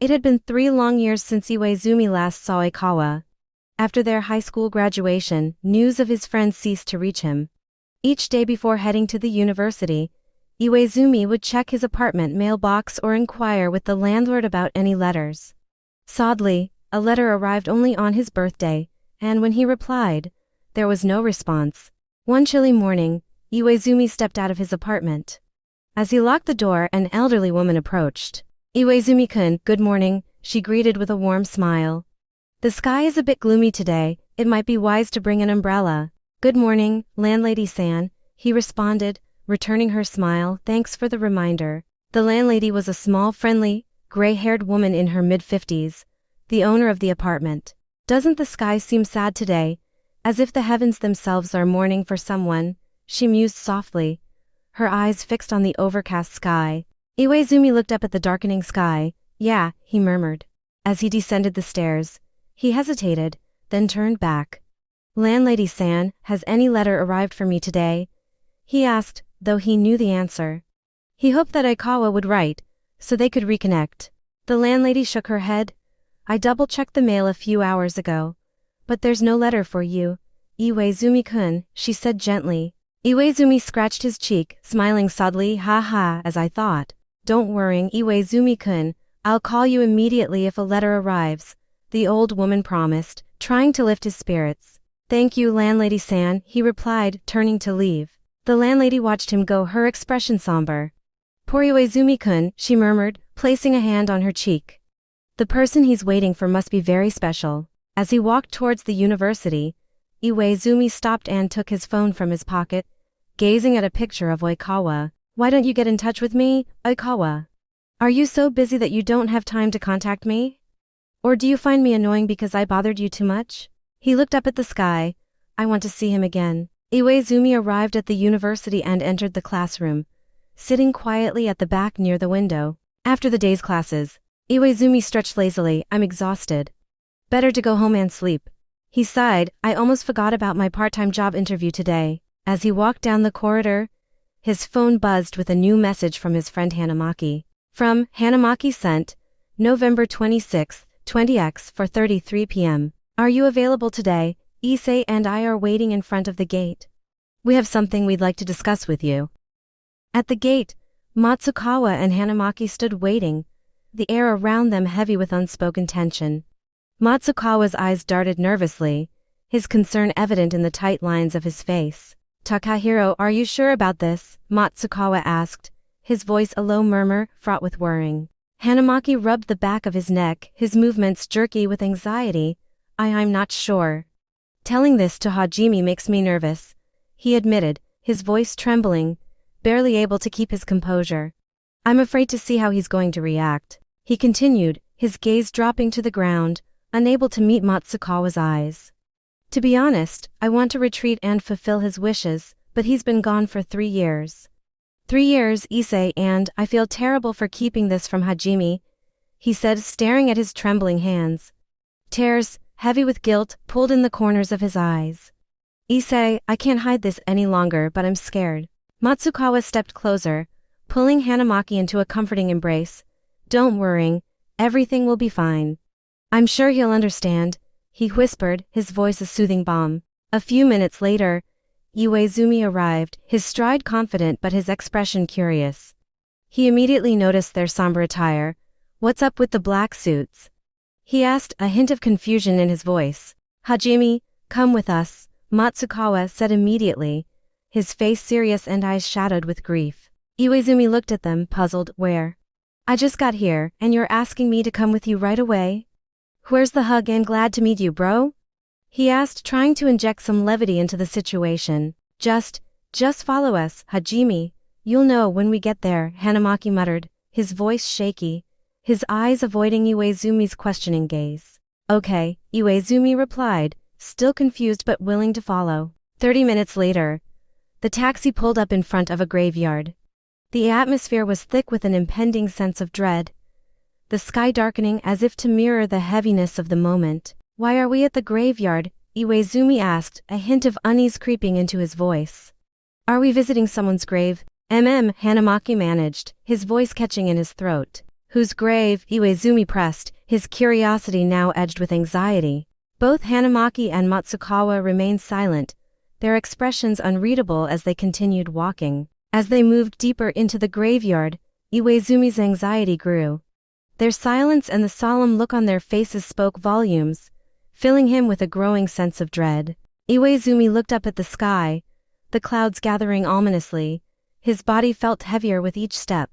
It had been 3 long years since Iwaizumi last saw Aikawa. After their high school graduation, news of his friends ceased to reach him. Each day before heading to the university, Iwaizumi would check his apartment mailbox or inquire with the landlord about any letters. Sadly, a letter arrived only on his birthday, and when he replied, there was no response. One chilly morning, Iwaizumi stepped out of his apartment. As he locked the door, an elderly woman approached. "Iwaizumi-kun, good morning," she greeted with a warm smile. "The sky is a bit gloomy today, it might be wise to bring an umbrella." "Good morning, landlady-san," he responded, returning her smile. "Thanks for the reminder." The landlady was a small, friendly, gray-haired woman in her mid-50s, the owner of the apartment. "Doesn't the sky seem sad today, as if the heavens themselves are mourning for someone?" she mused softly, her eyes fixed on the overcast sky. Iwaizumi looked up at the darkening sky. "Yeah," he murmured. As he descended the stairs, he hesitated, then turned back. "Landlady-san, has any letter arrived for me today?" he asked, though he knew the answer. He hoped that Aikawa would write, so they could reconnect. The landlady shook her head. "I double-checked the mail a few hours ago, but there's no letter for you, Iwaizumi-kun," she said gently. Iwaizumi scratched his cheek, smiling sadly. "Ha, as I thought. Don't worry, Iwaizumi-kun, I'll call you immediately if a letter arrives," the old woman promised, trying to lift his spirits. "Thank you, landlady-san," he replied, turning to leave. The landlady watched him go, her expression somber. "Poor Iwaizumi-kun," she murmured, placing a hand on her cheek. "The person he's waiting for must be very special." As he walked towards the university, Iwaizumi stopped and took his phone from his pocket, gazing at a picture of Aikawa. "Why don't you get in touch with me, Aikawa? Are you so busy that you don't have time to contact me? Or do you find me annoying because I bothered you too much?" He looked up at the sky. "I want to see him again." Iwaizumi arrived at the university and entered the classroom, sitting quietly at the back near the window. After the day's classes, Iwaizumi stretched lazily. "I'm exhausted. Better to go home and sleep." He sighed. "I almost forgot about my part-time job interview today." As he walked down the corridor, his phone buzzed with a new message from his friend Hanamaki. From Hanamaki sent, November 26, 20x for 33 p.m. "Are you available today? Issei and I are waiting in front of the gate. We have something we'd like to discuss with you." At the gate, Matsukawa and Hanamaki stood waiting, the air around them heavy with unspoken tension. Matsukawa's eyes darted nervously, his concern evident in the tight lines of his face. "Takahiro, are you sure about this?" Matsukawa asked, his voice a low murmur, fraught with worrying. Hanamaki rubbed the back of his neck, his movements jerky with anxiety. I'm not sure. Telling this to Hajime makes me nervous," he admitted, his voice trembling, barely able to keep his composure. "I'm afraid to see how he's going to react," he continued, his gaze dropping to the ground, unable to meet Matsukawa's eyes. "To be honest, I want to retreat and fulfill his wishes, but he's been gone for 3 years. 3 years, Issei, and I feel terrible for keeping this from Hajime," he said, staring at his trembling hands. Tears, heavy with guilt, pulled in the corners of his eyes. "Issei, I can't hide this any longer, but I'm scared." Matsukawa stepped closer, pulling Hanamaki into a comforting embrace. "Don't worry, everything will be fine. I'm sure he'll understand," he whispered, his voice a soothing balm. A few minutes later, Iwaizumi arrived, his stride confident but his expression curious. He immediately noticed their somber attire. "What's up with the black suits?" he asked, a hint of confusion in his voice. "Hajime, come with us," Matsukawa said immediately, his face serious and eyes shadowed with grief. Iwaizumi looked at them, puzzled. "Where? I just got here, and you're asking me to come with you right away? Where's the hug and glad to meet you, bro?" he asked, trying to inject some levity into the situation. Just follow us, Hajime. You'll know when we get there," Hanamaki muttered, his voice shaky, his eyes avoiding Iwaizumi's questioning gaze. "Okay," Iwaizumi replied, still confused but willing to follow. 30 minutes later, the taxi pulled up in front of a graveyard. The atmosphere was thick with an impending sense of dread, the sky darkening as if to mirror the heaviness of the moment. "Why are we at the graveyard?" Iwaizumi asked, a hint of unease creeping into his voice. "Are we visiting someone's grave?" Hanamaki managed, his voice catching in his throat. Whose grave? Iwaizumi pressed, his curiosity now edged with anxiety. Both Hanamaki and Matsukawa remained silent, their expressions unreadable as they continued walking. As they moved deeper into the graveyard, Iwaizumi's anxiety grew. Their silence and the solemn look on their faces spoke volumes, filling him with a growing sense of dread. Iwaizumi looked up at the sky, the clouds gathering ominously. His body felt heavier with each step.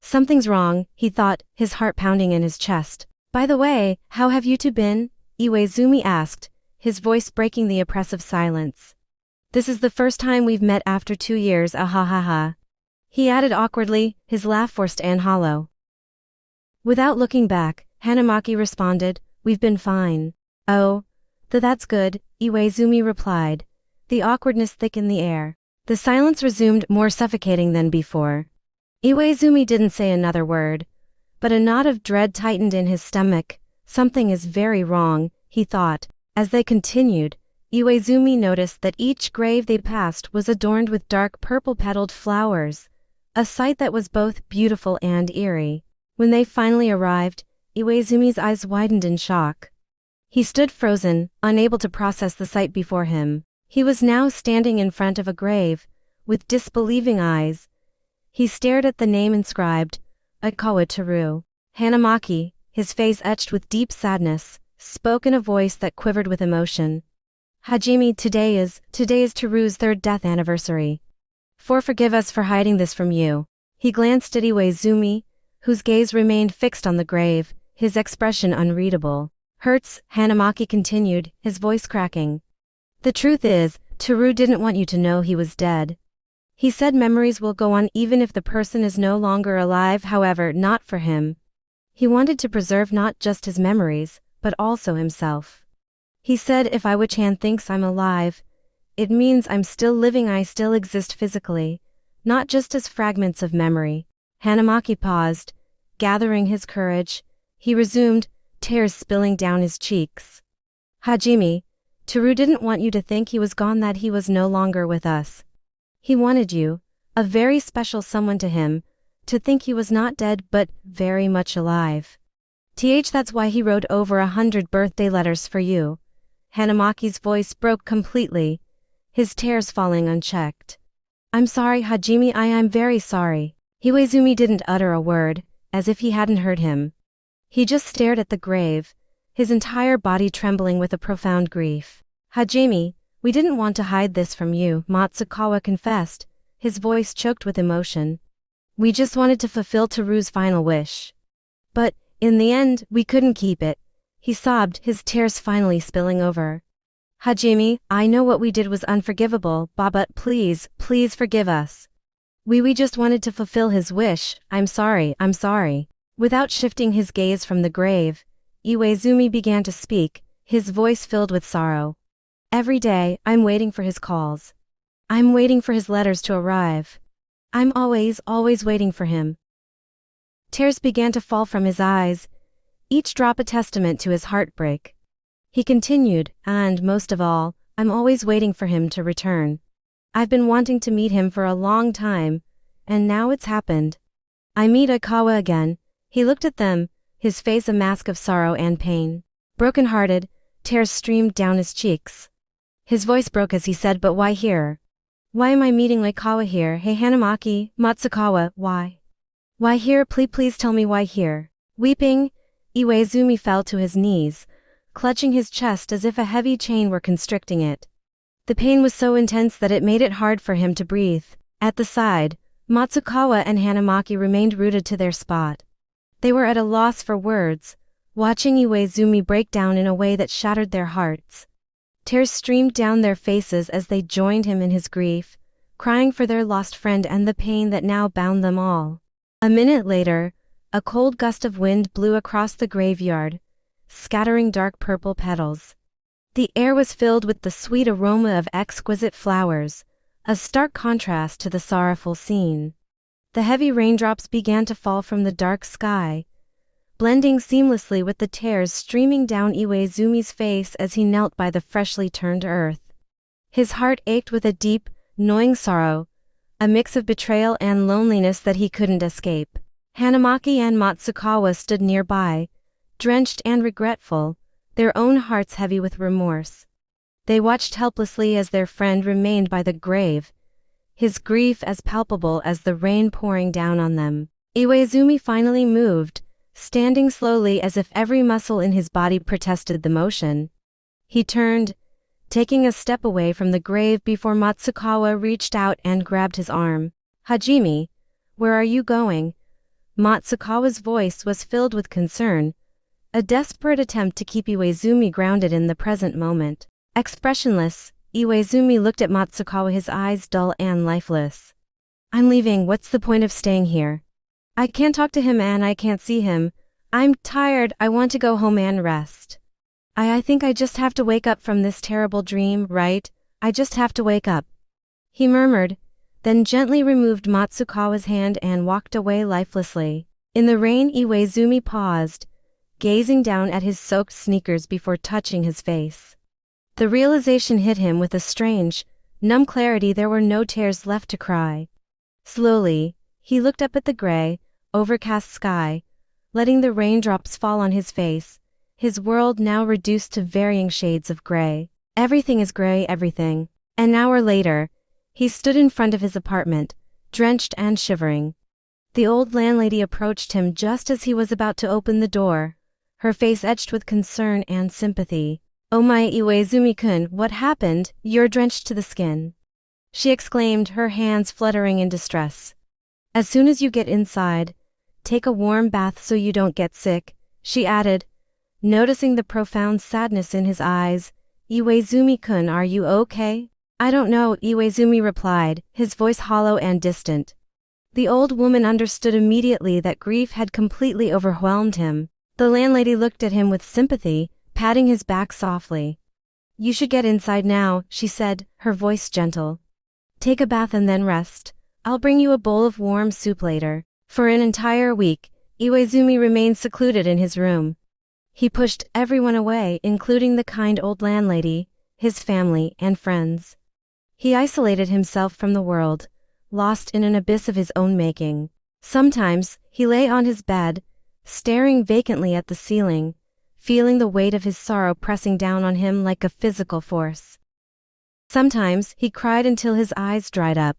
Something's wrong, he thought, his heart pounding in his chest. By the way, how have you two been? Iwaizumi asked, his voice breaking the oppressive silence. This is the first time we've met after 2 years, ahahaha. He added awkwardly, his laugh forced and hollow. Without looking back, Hanamaki responded, we've been fine. Oh, that's good, Iwaizumi replied, the awkwardness thick in the air. The silence resumed, more suffocating than before. Iwaizumi didn't say another word, but a knot of dread tightened in his stomach. Something is very wrong, he thought. As they continued, Iwaizumi noticed that each grave they passed was adorned with dark purple-petaled flowers, a sight that was both beautiful and eerie. When they finally arrived, Iwaizumi's eyes widened in shock. He stood frozen, unable to process the sight before him. He was now standing in front of a grave, with disbelieving eyes. He stared at the name inscribed, Aikawa Teru. Hanamaki, his face etched with deep sadness, spoke in a voice that quivered with emotion. Hajime, today is Teru's 3rd death anniversary. Forgive us for hiding this from you. He glanced at Iwaizumi, whose gaze remained fixed on the grave, his expression unreadable. Hurts, Hanamaki continued, his voice cracking. The truth is, Teru didn't want you to know he was dead. He said memories will go on even if the person is no longer alive, however, not for him. He wanted to preserve not just his memories, but also himself. He said if Iwachan thinks I'm alive, it means I'm still living, I still exist physically, not just as fragments of memory. Hanamaki paused, gathering his courage. He resumed, tears spilling down his cheeks. Hajime, Teru didn't want you to think he was gone, that he was no longer with us. He wanted you, a very special someone to him, to think he was not dead but very much alive. That's why he wrote over 100 birthday letters for you. Hanamaki's voice broke completely, his tears falling unchecked. I'm sorry, Hajime, I'm very sorry. Iwaizumi didn't utter a word, as if he hadn't heard him. He just stared at the grave, his entire body trembling with a profound grief. Hajime, we didn't want to hide this from you, Matsukawa confessed, his voice choked with emotion. We just wanted to fulfill Teru's final wish. But, in the end, we couldn't keep it. He sobbed, his tears finally spilling over. Hajime, I know what we did was unforgivable, but please forgive us. We just wanted to fulfill his wish. I'm sorry. Without shifting his gaze from the grave, Iwaizumi began to speak, his voice filled with sorrow. Every day, I'm waiting for his calls. I'm waiting for his letters to arrive. I'm always waiting for him. Tears began to fall from his eyes, each drop a testament to his heartbreak. He continued, and most of all, I'm always waiting for him to return. I've been wanting to meet him for a long time, and now it's happened. I meet Aikawa again. He looked at them, his face a mask of sorrow and pain. Broken-hearted, tears streamed down his cheeks. His voice broke as he said, but why here? Why am I meeting Aikawa here? Hey Hanamaki, Matsukawa, why? Why here? Please tell me why here. Weeping, Iwaizumi fell to his knees, clutching his chest as if a heavy chain were constricting it. The pain was so intense that it made it hard for him to breathe. At the side, Matsukawa and Hanamaki remained rooted to their spot. They were at a loss for words, watching Iwaizumi break down in a way that shattered their hearts. Tears streamed down their faces as they joined him in his grief, crying for their lost friend and the pain that now bound them all. A minute later, a cold gust of wind blew across the graveyard, scattering dark purple petals. The air was filled with the sweet aroma of exquisite flowers, a stark contrast to the sorrowful scene. The heavy raindrops began to fall from the dark sky, blending seamlessly with the tears streaming down Iwaizumi's face as he knelt by the freshly turned earth. His heart ached with a deep, gnawing sorrow, a mix of betrayal and loneliness that he couldn't escape. Hanamaki and Matsukawa stood nearby, drenched and regretful, their own hearts heavy with remorse. They watched helplessly as their friend remained by the grave, his grief as palpable as the rain pouring down on them. Iwaizumi finally moved, standing slowly as if every muscle in his body protested the motion. He turned, taking a step away from the grave before Matsukawa reached out and grabbed his arm. Hajime, where are you going? Matsukawa's voice was filled with concern, a desperate attempt to keep Iwaizumi grounded in the present moment. Expressionless, Iwaizumi looked at Matsukawa, his eyes dull and lifeless. I'm leaving, what's the point of staying here? I can't talk to him and I can't see him. I'm tired, I want to go home and rest. I think I just have to wake up from this terrible dream, right? I just have to wake up. He murmured, then gently removed Matsukawa's hand and walked away lifelessly. In the rain, Iwaizumi paused, gazing down at his soaked sneakers before touching his face. The realization hit him with a strange, numb clarity. There were no tears left to cry. Slowly, he looked up at the gray, overcast sky, letting the raindrops fall on his face, his world now reduced to varying shades of gray. Everything is gray, everything. An hour later, he stood in front of his apartment, drenched and shivering. The old landlady approached him just as he was about to open the door, her face etched with concern and sympathy. Oh my, Iwaizumi-kun, what happened? You're drenched to the skin, she exclaimed, her hands fluttering in distress. As soon as you get inside, take a warm bath so you don't get sick, she added, noticing the profound sadness in his eyes. Iwaizumi-kun, are you okay? I don't know, Iwaizumi replied, his voice hollow and distant. The old woman understood immediately that grief had completely overwhelmed him. The landlady looked at him with sympathy, patting his back softly. You should get inside now, she said, her voice gentle. Take a bath and then rest. I'll bring you a bowl of warm soup later. For an entire week, Iwaizumi remained secluded in his room. He pushed everyone away, including the kind old landlady, his family, and friends. He isolated himself from the world, lost in an abyss of his own making. Sometimes, he lay on his bed, staring vacantly at the ceiling, feeling the weight of his sorrow pressing down on him like a physical force. Sometimes, he cried until his eyes dried up,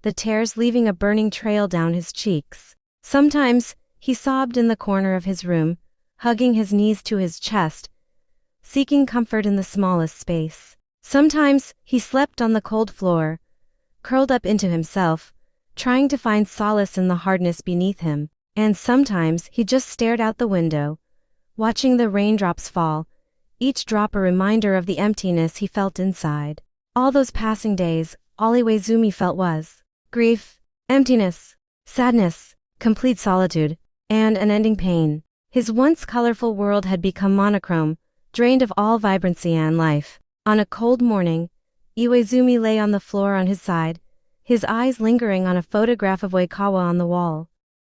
the tears leaving a burning trail down his cheeks. Sometimes, he sobbed in the corner of his room, hugging his knees to his chest, seeking comfort in the smallest space. Sometimes, he slept on the cold floor, curled up into himself, trying to find solace in the hardness beneath him. And sometimes, he just stared out the window, watching the raindrops fall, each drop a reminder of the emptiness he felt inside. All those passing days, all Iwaizumi felt was grief, emptiness, sadness, complete solitude, and unending pain. His once colorful world had become monochrome, drained of all vibrancy and life. On a cold morning, Iwaizumi lay on the floor on his side, his eyes lingering on a photograph of Oikawa on the wall.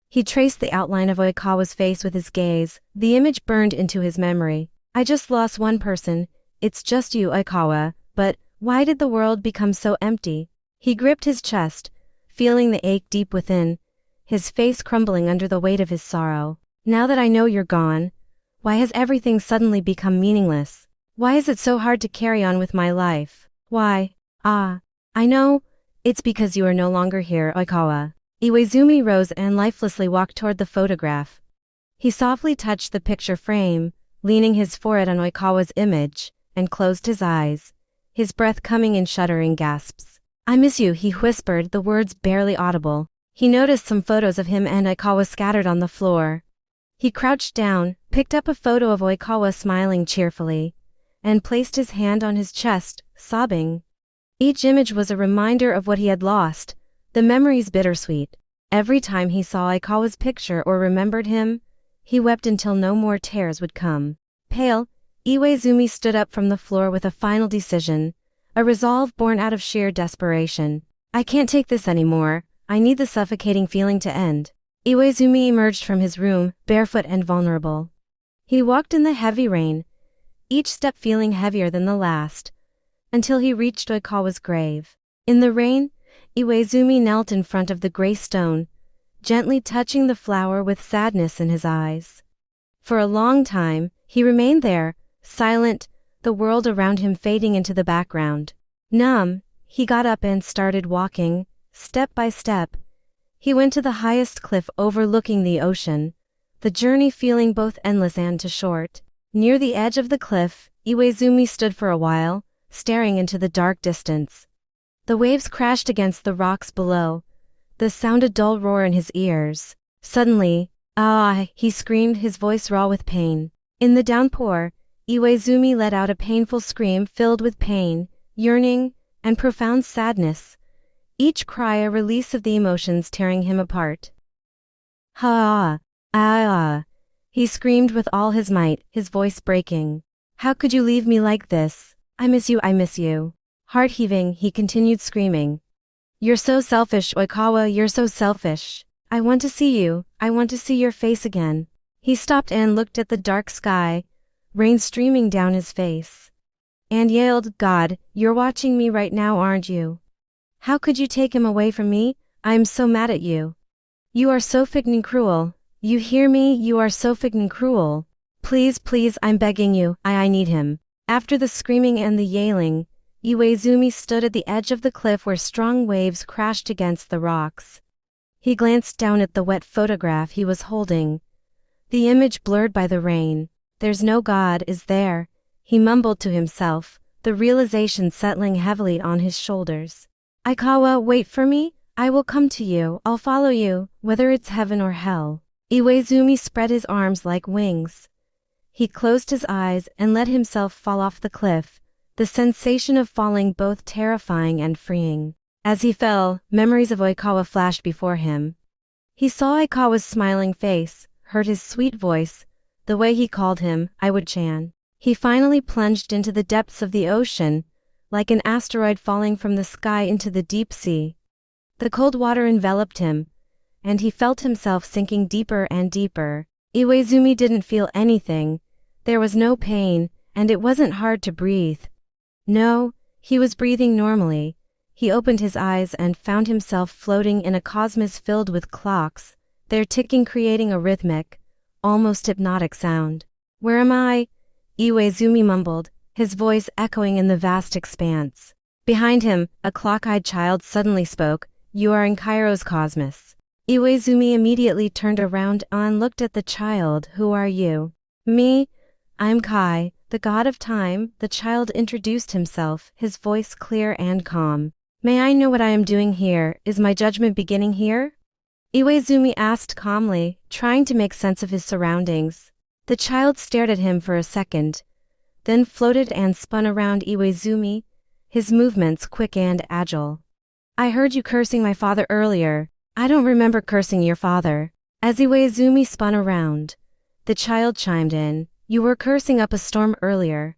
He traced the outline of Oikawa's face with his gaze. The image burned into his memory. I just lost one person, it's just you, Oikawa, but why did the world become so empty? He gripped his chest, feeling the ache deep within, his face crumbling under the weight of his sorrow. Now that I know you're gone, why has everything suddenly become meaningless? Why is it so hard to carry on with my life? Why? I know, it's because you are no longer here, Oikawa. Iwaizumi rose and lifelessly walked toward the photograph. He softly touched the picture frame, leaning his forehead on Oikawa's image, and closed his eyes, his breath coming in shuddering gasps. I miss you, he whispered, the words barely audible. He noticed some photos of him and Oikawa scattered on the floor. He crouched down, picked up a photo of Oikawa smiling cheerfully, and placed his hand on his chest, sobbing. Each image was a reminder of what he had lost, the memories bittersweet. Every time he saw Oikawa's picture or remembered him, he wept until no more tears would come. Pale, Iwaizumi stood up from the floor with a final decision, a resolve born out of sheer desperation. I can't take this anymore, I need the suffocating feeling to end. Iwaizumi emerged from his room, barefoot and vulnerable. He walked in the heavy rain, each step feeling heavier than the last, until he reached Oikawa's grave. In the rain, Iwaizumi knelt in front of the gray stone, gently touching the flower with sadness in his eyes. For a long time, he remained there, silent, the world around him fading into the background. Numb, he got up and started walking, step by step. He went to the highest cliff overlooking the ocean, the journey feeling both endless and too short. Near the edge of the cliff, Iwaizumi stood for a while, staring into the dark distance. The waves crashed against the rocks below. The sound a dull roar in his ears. Suddenly, "Ah!" he screamed, his voice raw with pain. In the downpour, Iwaizumi let out a painful scream filled with pain, yearning, and profound sadness, each cry a release of the emotions tearing him apart. "Ha! Ah!" he screamed with all his might, his voice breaking. "How could you leave me like this? I miss you, I miss you." Heart heaving, he continued screaming. "You're so selfish, Oikawa, you're so selfish. I want to see you, I want to see your face again." He stopped and looked at the dark sky, rain streaming down his face, and yelled, "God, you're watching me right now, aren't you? How could you take him away from me? I'm so mad at you. You are so freaking cruel. You hear me? You are so freaking cruel. Please, please, I'm begging you, I need him." After the screaming and the yelling, Iwaizumi stood at the edge of the cliff where strong waves crashed against the rocks. He glanced down at the wet photograph he was holding, the image blurred by the rain. "There's no God, is there?" he mumbled to himself, the realization settling heavily on his shoulders. "Aikawa, wait for me, I will come to you, I'll follow you, whether it's heaven or hell." Iwaizumi spread his arms like wings. He closed his eyes and let himself fall off the cliff, the sensation of falling both terrifying and freeing. As he fell, memories of Oikawa flashed before him. He saw Aikawa's smiling face, heard his sweet voice, the way he called him, Iwood-chan. He finally plunged into the depths of the ocean, like an asteroid falling from the sky into the deep sea. The cold water enveloped him, and he felt himself sinking deeper and deeper. Iwaizumi didn't feel anything. There was no pain, and it wasn't hard to breathe. No, he was breathing normally. He opened his eyes and found himself floating in a cosmos filled with clocks, their ticking creating a rhythmic, almost hypnotic sound. "Where am I?" Iwaizumi mumbled, his voice echoing in the vast expanse. Behind him, a clock-eyed child suddenly spoke, "You are in Kairo's cosmos." Iwaizumi immediately turned around and looked at the child. "Who are you?" "Me? I'm Kai, the god of time," the child introduced himself, his voice clear and calm. "May I know what I am doing here? Is my judgment beginning here?" Iwaizumi asked calmly, trying to make sense of his surroundings. The child stared at him for a second, then floated and spun around Iwaizumi, his movements quick and agile. "I heard you cursing my father earlier. I don't remember cursing your father." As Iwaizumi spun around, the child chimed in, "You were cursing up a storm earlier.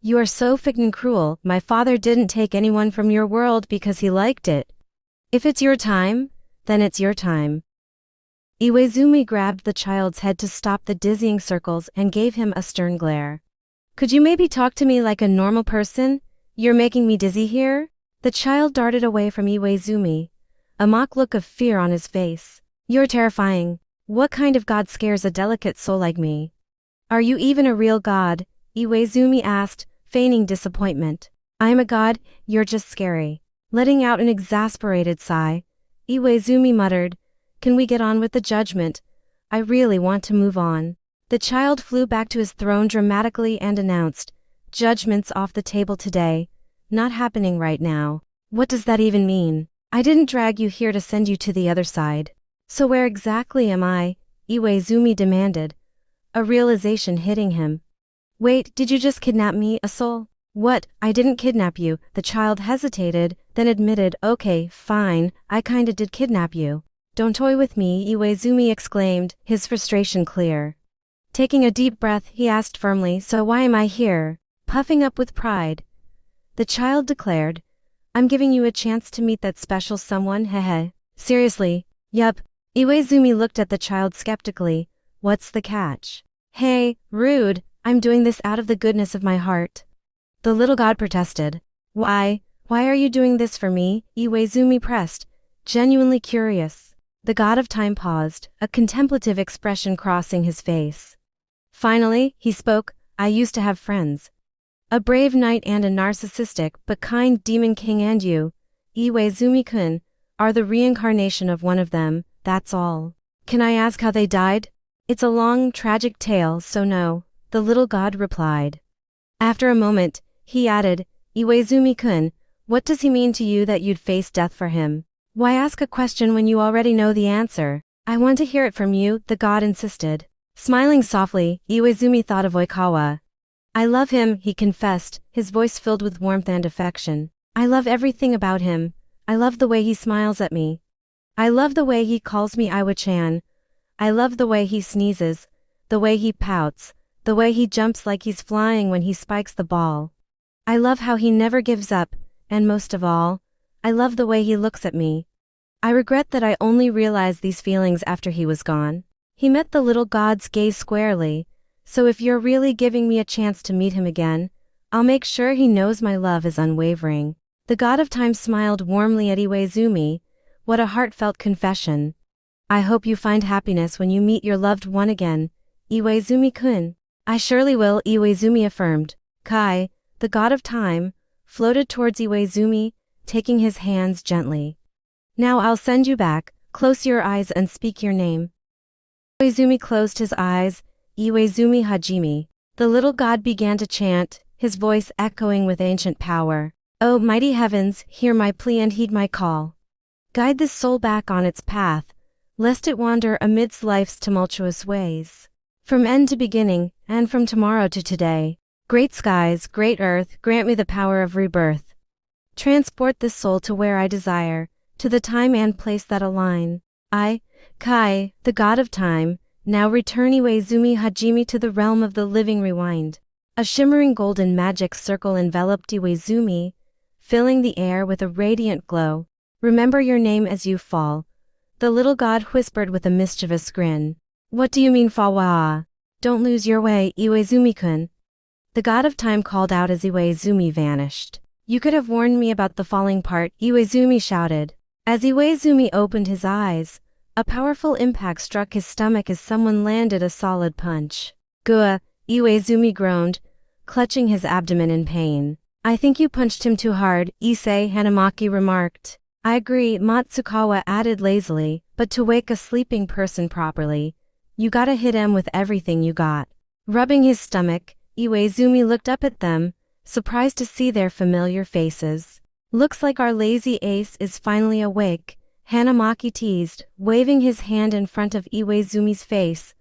You are so freaking cruel. My father didn't take anyone from your world because he liked it. If it's your time, then it's your time." Iwaizumi grabbed the child's head to stop the dizzying circles and gave him a stern glare. "Could you maybe talk to me like a normal person? You're making me dizzy here." The child darted away from Iwaizumi, a mock look of fear on his face. "You're terrifying. What kind of god scares a delicate soul like me? Are you even a real god?" Iwaizumi asked, feigning disappointment. "I'm a god, you're just scary." Letting out an exasperated sigh, Iwaizumi muttered, "Can we get on with the judgment? I really want to move on." The child flew back to his throne dramatically and announced, "Judgment's off the table today. Not happening right now." "What does that even mean? I didn't drag you here to send you to the other side." "So where exactly am I?" Iwaizumi demanded, a realization hitting him. "Wait, did you just kidnap me, a soul?" "What? I didn't kidnap you." The child hesitated, then admitted, "Okay, fine, I kinda did kidnap you." "Don't toy with me," Iwaizumi exclaimed, his frustration clear. Taking a deep breath, he asked firmly, "So why am I here?" Puffing up with pride, the child declared, "I'm giving you a chance to meet that special someone, hehe." "Seriously?" "Yup." Iwaizumi looked at the child skeptically. "What's the catch?" "Hey, rude, I'm doing this out of the goodness of my heart." The little god protested. Why are you doing this for me?" Iwaizumi pressed, genuinely curious. The god of time paused, a contemplative expression crossing his face. Finally, he spoke, I used to have friends. A brave knight and a narcissistic but kind demon king, and you, Iwaizumi-kun, are the reincarnation of one of them, that's all. Can I ask how they died? It's a long, tragic tale, so no, the little god replied. After a moment, he added, Iwaizumi-kun, what does he mean to you that you'd face death for him? Why ask a question when you already know the answer? I want to hear it from you, the god insisted. Smiling softly, Iwaizumi thought of Oikawa. I love him, he confessed, his voice filled with warmth and affection. I love everything about him. I love the way he smiles at me. I love the way he calls me Iwa-chan. I love the way he sneezes, the way he pouts, the way he jumps like he's flying when he spikes the ball. I love how he never gives up, and most of all, I love the way he looks at me. I regret that I only realized these feelings after he was gone. He met the little god's gaze squarely, so if you're really giving me a chance to meet him again, I'll make sure he knows my love is unwavering. The god of time smiled warmly at Iwaizumi. What a heartfelt confession. I hope you find happiness when you meet your loved one again, Iwaizumi-kun. I surely will, Iwaizumi affirmed. Kai, the god of time, floated towards Iwaizumi, taking his hands gently. Now I'll send you back, close your eyes and speak your name. Iwaizumi closed his eyes, Iwaizumi Hajime. The little god began to chant, his voice echoing with ancient power. Oh, mighty heavens, hear my plea and heed my call. Guide this soul back on its path, lest it wander amidst life's tumultuous ways. From end to beginning, and from tomorrow to today, great skies, great earth, grant me the power of rebirth. Transport this soul to where I desire, to the time and place that align. I, Kai, the god of time, now return Iwaizumi Hajime to the realm of the living rewind. A shimmering golden magic circle enveloped Iwaizumi, filling the air with a radiant glow. Remember your name as you fall, the little god whispered with a mischievous grin. What do you mean Fawa? Don't lose your way, Iwaizumi-kun. The god of time called out as Iwaizumi vanished. You could have warned me about the falling part, Iwaizumi shouted. As Iwaizumi opened his eyes, a powerful impact struck his stomach as someone landed a solid punch. Gua, Iwaizumi groaned, clutching his abdomen in pain. I think you punched him too hard, Issei Hanamaki remarked. I agree, Matsukawa added lazily, but to wake a sleeping person properly, you gotta hit him with everything you got. Rubbing his stomach, Iwaizumi looked up at them, surprised to see their familiar faces. Looks like our lazy ace is finally awake, Hanamaki teased, waving his hand in front of Iwaizumi's face.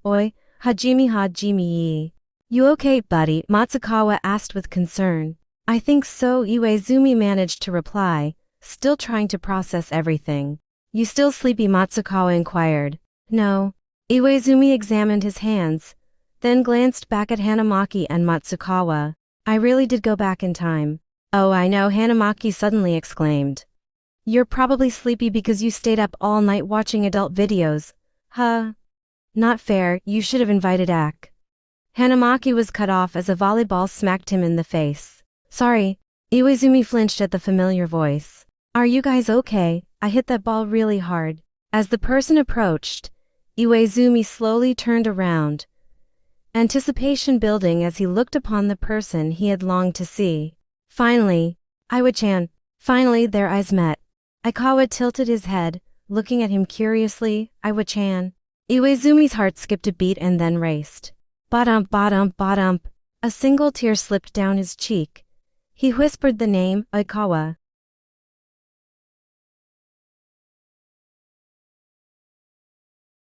Oi, Hajime. You okay, buddy? Matsukawa asked with concern. I think so, Iwaizumi managed to reply, still trying to process everything. You still sleepy? Matsukawa inquired. No. Iwaizumi examined his hands, then glanced back at Hanamaki and Matsukawa. I really did go back in time. Oh, I know, Hanamaki suddenly exclaimed. You're probably sleepy because you stayed up all night watching adult videos. Huh? Not fair, you should have invited Ak. Hanamaki was cut off as a volleyball smacked him in the face. Sorry. Iwaizumi flinched at the familiar voice. Are you guys okay? I hit that ball really hard. As the person approached, Iwaizumi slowly turned around, anticipation building as he looked upon the person he had longed to see. Finally, Iwa-chan. Finally, their eyes met. Aikawa tilted his head, looking at him curiously. Iwa-chan. Iwaizumi's heart skipped a beat and then raced. Ba-dump, ba-dump, ba-dump. A single tear slipped down his cheek. He whispered the name, Aikawa.